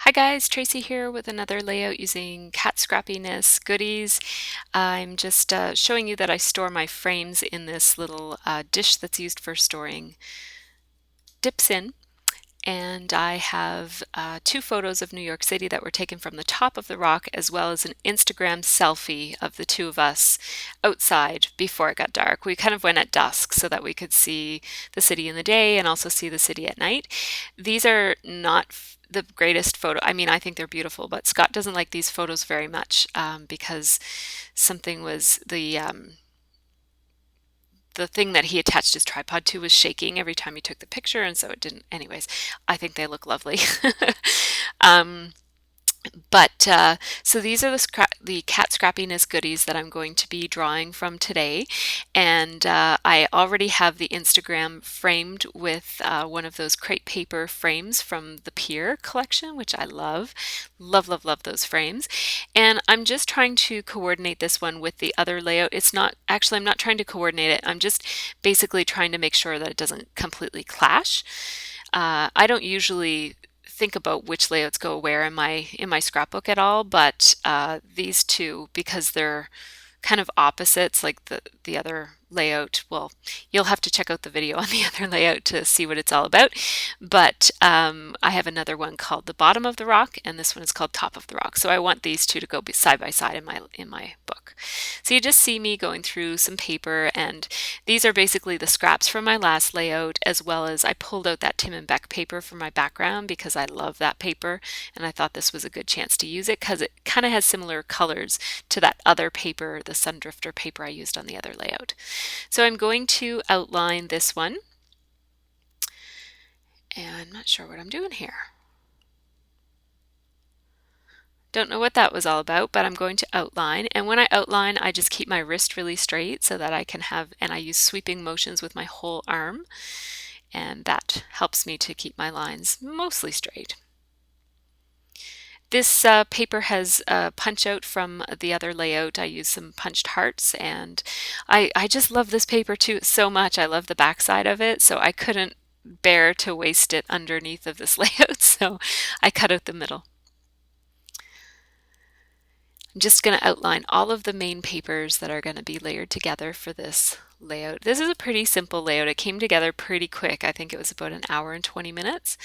Hi guys, Tracy here with another layout using cat scrappiness goodies. I'm just showing you that I store my frames in this little dish that's used for storing dips in. And I have two photos of New York City that were taken from the top of the rock, as well as an Instagram selfie of the two of us outside before it got dark. We kind of went at dusk so that we could see the city in the day and also see the city at night. These are not the greatest photo. I mean, I think they're beautiful, but Scott doesn't like these photos very much because something was the thing that he attached his tripod to was shaking every time he took the picture, and so it didn't. Anyways, I think they look lovely. um, but so these are the cat scrappiness goodies that I'm going to be drawing from today, and I already have the Instagram framed with one of those crepe paper frames from the Pier collection, which I love, love, love, love those frames. And I'm just trying to coordinate this one with the other layout. It's not actually, I'm not trying to coordinate it. I'm just basically trying to make sure that it doesn't completely clash. I don't usually think about which layouts go where in my scrapbook at all, but these two, because they're kind of opposites, like the other layout. Well, you'll have to check out the video on the other layout to see what it's all about. But I have another one called the bottom of the rock, and this one is called top of the rock. So I want these two to go side by side in my book. So you just see me going through some paper, and these are basically the scraps from my last layout, as well as I pulled out that Tim and Beck paper for my background because I love that paper, and I thought this was a good chance to use it because it kind of has similar colors to that other paper, the Sundrifter paper I used on the other layout. So I'm going to outline this one, and I'm not sure what I'm doing here. Don't know what that was all about, but I'm going to outline. And when I outline, I just keep my wrist really straight so that I can have, and I use sweeping motions with my whole arm, and that helps me to keep my lines mostly straight. This paper has a punch out from the other layout. I used some punched hearts, and I just love this paper too so much. I love the backside of it, so I couldn't bear to waste it underneath of this layout, so I cut out the middle. I'm just going to outline all of the main papers that are going to be layered together for this layout. This is a pretty simple layout. It came together pretty quick. I think it was about an hour and 20 minutes.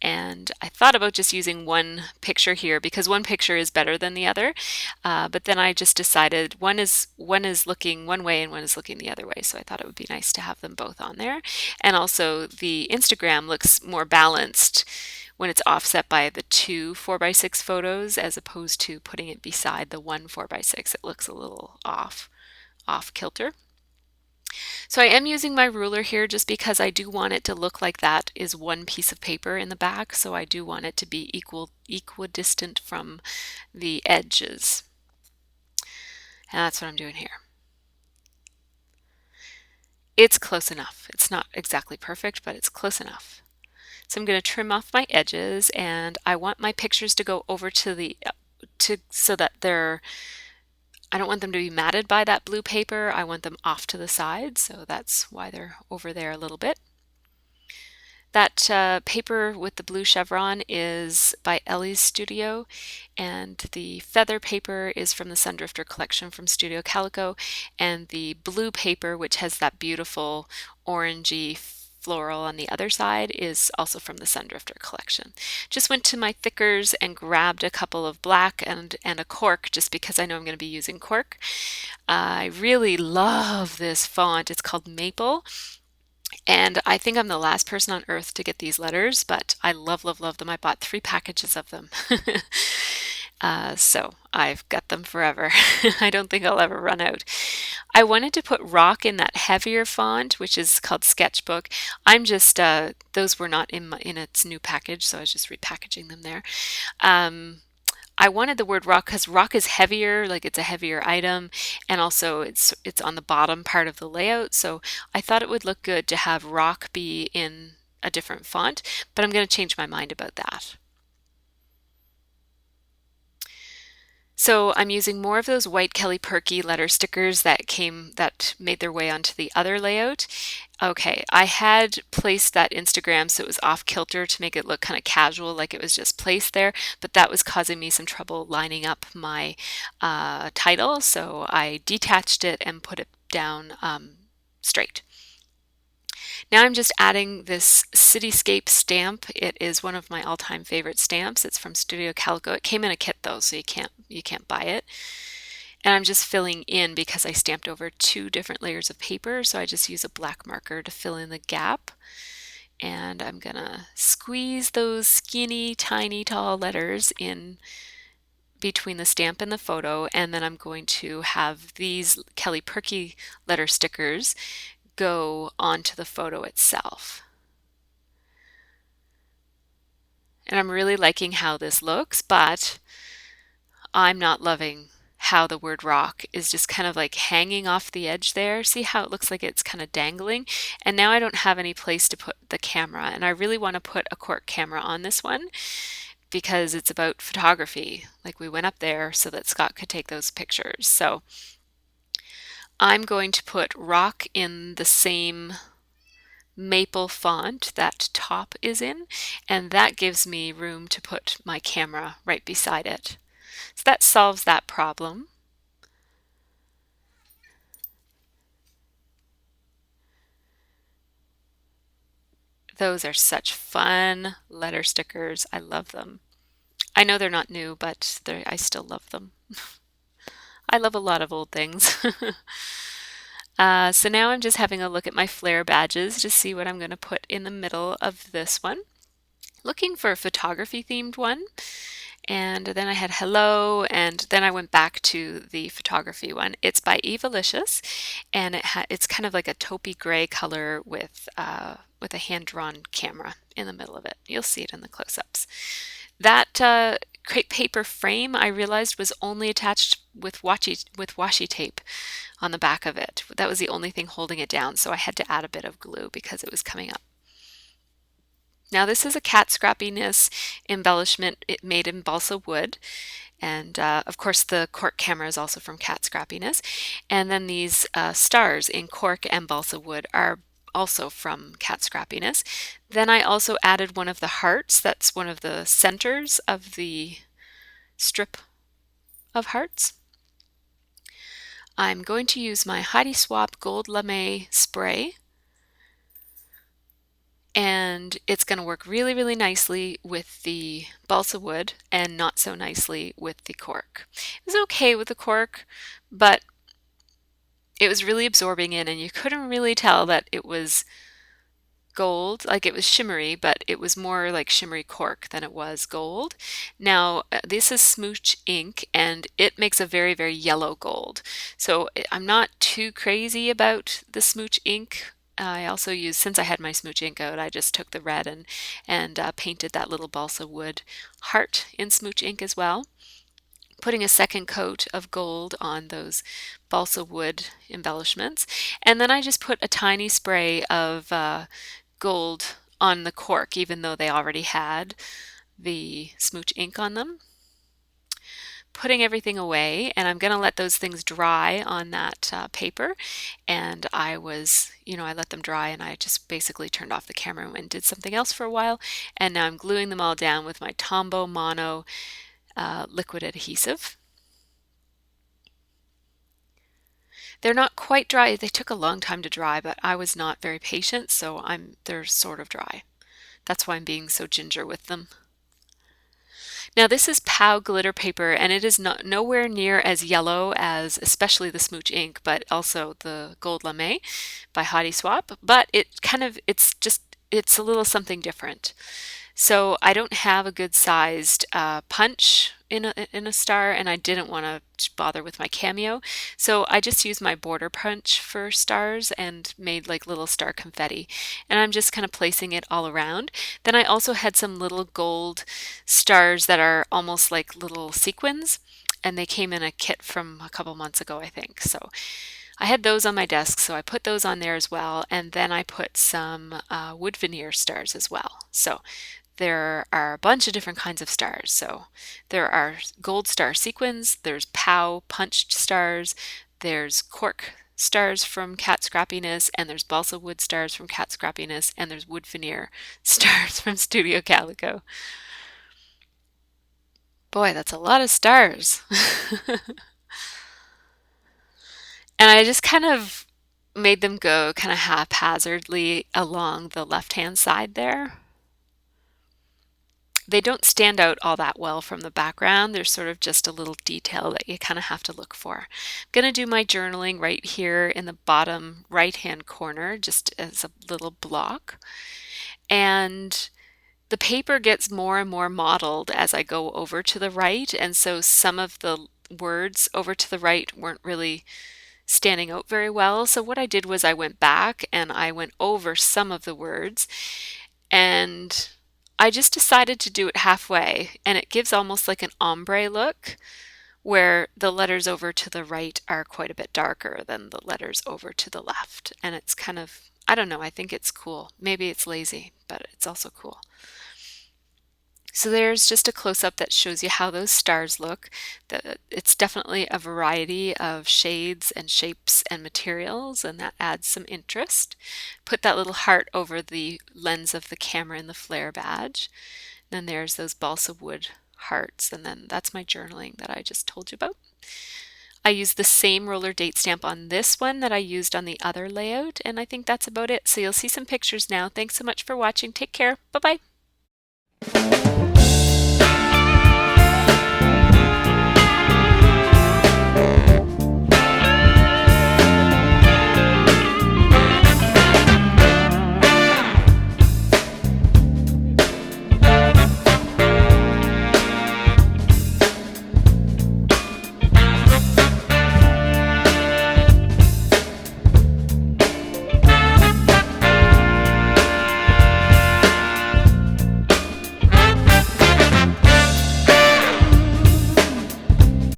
And I thought about just using one picture here because one picture is better than the other. But then I just decided one is looking one way and one is looking the other way. So I thought it would be nice to have them both on there. And also the Instagram looks more balanced when it's offset by the two 4x6 photos as opposed to putting it beside the one 4x6. It looks a little off kilter. So I am using my ruler here just because I do want it to look like that is one piece of paper in the back. So I do want it to be equidistant from the edges. And that's what I'm doing here. It's close enough. It's not exactly perfect, but it's close enough. So I'm going to trim off my edges, and I want my pictures to go over to the so that I don't want them to be matted by that blue paper. I want them off to the side, so that's why they're over there a little bit. That paper with the blue chevron is by Ellie's Studio, and the feather paper is from the Sundrifter collection from Studio Calico, and the blue paper, which has that beautiful orangey floral on the other side, is also from the Sundrifter collection. Just went to my thickers and grabbed a couple of black and a cork just because I know I'm going to be using cork. I really love this font. It's called Maple. And I think I'm the last person on earth to get these letters, but I love, love, love them. I bought 3 packages of them. So I've got them forever. I don't think I'll ever run out. I wanted to put rock in that heavier font, which is called Sketchbook. I'm just, those were not in its new package, so I was just repackaging them there. I wanted the word rock because rock is heavier, like it's a heavier item, and also it's on the bottom part of the layout, so I thought it would look good to have rock be in a different font, but I'm going to change my mind about that. So I'm using more of those white Kelly Perky letter stickers that made their way onto the other layout. Okay, I had placed that Instagram so it was off kilter to make it look kind of casual, like it was just placed there, but that was causing me some trouble lining up my title, so I detached it and put it down straight. Now I'm just adding this cityscape stamp. It is one of my all-time favorite stamps. It's from Studio Calico. It came in a kit though, so you can't buy it. And I'm just filling in because I stamped over 2 different layers of paper, so I just use a black marker to fill in the gap. And I'm gonna squeeze those skinny, tiny, tall letters in between the stamp and the photo, and then I'm going to have these Kelly Perky letter stickers go onto the photo itself. And I'm really liking how this looks, but I'm not loving how the word rock is just kind of like hanging off the edge there. See how it looks like it's kind of dangling? And now I don't have any place to put the camera, and I really want to put a cork camera on this one because it's about photography. Like we went up there so that Scott could take those pictures. So I'm going to put rock in the same maple font that top is in, and that gives me room to put my camera right beside it. So that solves that problem. Those are such fun letter stickers. I love them. I know they're not new, but I still love them. I love a lot of old things. So now I'm just having a look at my flare badges to see what I'm going to put in the middle of this one. Looking for a photography themed one. And then I had hello, and then I went back to the photography one. It's by Evalicious, and it's kind of like a taupey gray color with a hand-drawn camera in the middle of it. You'll see it in the close-ups. That crepe paper frame I realized was only attached with washi tape on the back of it. That was the only thing holding it down, so I had to add a bit of glue because it was coming up. Now this is a cat scrappiness embellishment made in balsa wood, and of course the cork camera is also from Cat Scrappiness. And then these stars in cork and balsa wood are also from Cat Scrappiness. Then I also added one of the hearts. That's one of the centers of the strip of hearts. I'm going to use my Heidi Swapp Gold Lame spray, and it's going to work really, really nicely with the balsa wood and not so nicely with the cork. It was okay with the cork, but it was really absorbing in, and you couldn't really tell that it was gold. Like it was shimmery, but it was more like shimmery cork than it was gold. Now, this is Smooch ink, and it makes a very, very yellow gold. So I'm not too crazy about the Smooch ink. I also used, since I had my Smooch ink out, I just took the red and painted that little balsa wood heart in Smooch ink as well. Putting a second coat of gold on those balsa wood embellishments. And then I just put a tiny spray of gold on the cork, even though they already had the Smooch ink on them. Putting everything away, and I'm going to let those things dry on that paper. And I let them dry, and I just basically turned off the camera and did something else for a while. And now I'm gluing them all down with my Tombow Mono liquid adhesive. They're not quite dry. They took a long time to dry, but I was not very patient, so they're sort of dry. That's why I'm being so ginger with them. Now this is POW glitter paper, and it is nowhere near as yellow as especially the Smooch ink, but also the Gold Lame by Heidi Swapp. But it's a little something different. So I don't have a good sized punch in a star, and I didn't want to bother with my cameo. So I just used my border punch for stars and made like little star confetti. And I'm just kind of placing it all around. Then I also had some little gold stars that are almost like little sequins, and they came in a kit from a couple months ago, I think. So I had those on my desk, so I put those on there as well. And then I put some wood veneer stars as well. So there are a bunch of different kinds of stars. So there are gold star sequins, there's POW punched stars, there's cork stars from cat scrappiness, and there's balsa wood stars from cat scrappiness, and there's wood veneer stars from Studio Calico. Boy, that's a lot of stars. And I just kind of made them go kind of haphazardly along the left-hand side there. They don't stand out all that well from the background. There's sort of just a little detail that you kind of have to look for. I'm going to do my journaling right here in the bottom right-hand corner, just as a little block. And the paper gets more and more mottled as I go over to the right, and so some of the words over to the right weren't really standing out very well. So what I did was I went back and I went over some of the words, and I just decided to do it halfway, and it gives almost like an ombre look where the letters over to the right are quite a bit darker than the letters over to the left. And it's kind of, I don't know, I think it's cool. Maybe it's lazy, but it's also cool. So there's just a close-up that shows you how those stars look. It's definitely a variety of shades and shapes and materials, and that adds some interest. Put that little heart over the lens of the camera in the flare badge. Then there's those balsa wood hearts, and then that's my journaling that I just told you about. I used the same roller date stamp on this one that I used on the other layout, and I think that's about it. So you'll see some pictures now. Thanks so much for watching. Take care. Bye-bye.